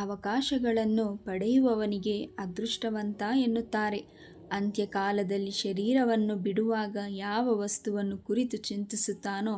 ಅವಕಾಶಗಳನ್ನು ಪಡೆಯುವವನಿಗೆ ಅದೃಷ್ಟವಂತ ಎನ್ನುತ್ತಾರೆ. ಅಂತ್ಯಕಾಲದಲ್ಲಿ ಶರೀರವನ್ನು ಬಿಡುವಾಗ ಯಾವ ವಸ್ತುವನ್ನು ಕುರಿತು ಚಿಂತಿಸುತ್ತಾನೋ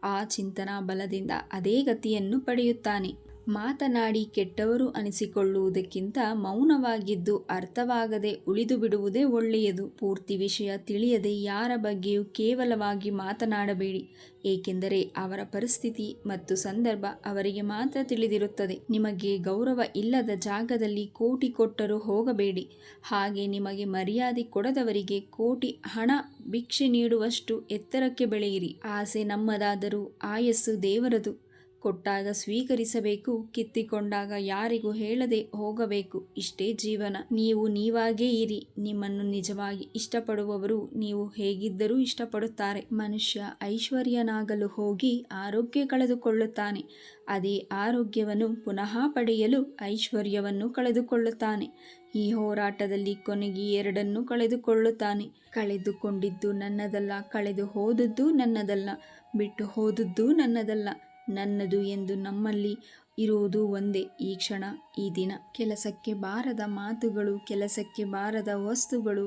ಆ ಚಿಂತನಾ ಬಲದಿಂದ ಅದೇ ಗತಿಯನ್ನು ಪಡೆಯುತ್ತಾನೆ. ಮಾತನಾಡಿ ಕೆಟ್ಟವರು ಅನಿಸಿಕೊಳ್ಳುವುದಕ್ಕಿಂತ ಮೌನವಾಗಿದ್ದು ಅರ್ಥವಾಗದೆ ಉಳಿದು ಬಿಡುವುದೇ ಒಳ್ಳೆಯದು. ಪೂರ್ತಿ ವಿಷಯ ತಿಳಿಯದೆ ಯಾರ ಬಗ್ಗೆಯೂ ಕೇವಲವಾಗಿ ಮಾತನಾಡಬೇಡಿ, ಏಕೆಂದರೆ ಅವರ ಪರಿಸ್ಥಿತಿ ಮತ್ತು ಸಂದರ್ಭ ಅವರಿಗೆ ಮಾತ್ರ ತಿಳಿದಿರುತ್ತದೆ. ನಿಮಗೆ ಗೌರವ ಇಲ್ಲದ ಜಾಗದಲ್ಲಿ ಕೋಟಿ ಕೊಟ್ಟರೂ ಹೋಗಬೇಡಿ, ಹಾಗೆ ನಿಮಗೆ ಮರ್ಯಾದೆ ಕೊಡದವರಿಗೆ ಕೋಟಿ ಹಣ ಭಿಕ್ಷೆ ನೀಡುವಷ್ಟು ಎತ್ತರಕ್ಕೆ ಬೆಳೆಯಿರಿ. ಆಸೆ ನಮ್ಮದಾದರೂ ಆಯಸ್ಸು ದೇವರದು. ಕೊಟ್ಟಾಗ ಸ್ವೀಕರಿಸಬೇಕು, ಕಿತ್ತಿಕೊಂಡಾಗ ಯಾರಿಗೂ ಹೇಳದೆ ಹೋಗಬೇಕು. ಇಷ್ಟೇ ಜೀವನ. ನೀವು ನೀವಾಗೇ ಇರಿ. ನಿಮ್ಮನ್ನು ನಿಜವಾಗಿ ಇಷ್ಟಪಡುವವರು ನೀವು ಹೇಗಿದ್ದರೂ ಇಷ್ಟಪಡುತ್ತಾರೆ. ಮನುಷ್ಯ ಐಶ್ವರ್ಯನಾಗಲು ಹೋಗಿ ಆರೋಗ್ಯ ಕಳೆದುಕೊಳ್ಳುತ್ತಾನೆ. ಅದೇ ಆರೋಗ್ಯವನ್ನು ಪುನಃ ಪಡೆಯಲು ಐಶ್ವರ್ಯವನ್ನು ಕಳೆದುಕೊಳ್ಳುತ್ತಾನೆ. ಈ ಹೋರಾಟದಲ್ಲಿ ಕೊನೆಗೆ ಎರಡನ್ನೂ ಕಳೆದುಕೊಳ್ಳುತ್ತಾನೆ. ಕಳೆದುಕೊಂಡಿದ್ದು ನನ್ನದಲ್ಲ, ಕಳೆದು ಹೋದದ್ದು ನನ್ನದಲ್ಲ, ಬಿಟ್ಟು ಹೋದದ್ದು ನನ್ನದಲ್ಲ. ನನ್ನದು ಎಂದು ನಮ್ಮಲ್ಲಿ ಇರುವುದು ಒಂದೇ, ಈ ಕ್ಷಣ, ಈ ದಿನ. ಕೆಲಸಕ್ಕೆ ಬಾರದ ಮಾತುಗಳು, ಕೆಲಸಕ್ಕೆ ಬಾರದ ವಸ್ತುಗಳು,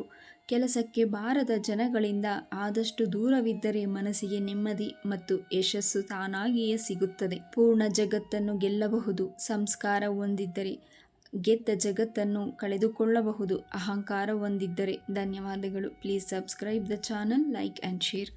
ಕೆಲಸಕ್ಕೆ ಬಾರದ ಜನಗಳಿಂದ ಆದಷ್ಟು ದೂರವಿದ್ದರೆ ಮನಸ್ಸಿಗೆ ನೆಮ್ಮದಿ ಮತ್ತು ಯಶಸ್ಸು ತಾನಾಗಿಯೇ ಸಿಗುತ್ತದೆ. ಪೂರ್ಣ ಜಗತ್ತನ್ನು ಗೆಲ್ಲಬಹುದು. ಸಂಸ್ಕಾರ ಹೊಂದಿದ್ದರೆ ಗೆದ್ದ ಜಗತ್ತನ್ನು ಕಳೆದುಕೊಳ್ಳಬಹುದು. ಅಹಂಕಾರ ಹೊಂದಿದ್ದರೆ. ಧನ್ಯವಾದಗಳು. Please subscribe the channel, like and share.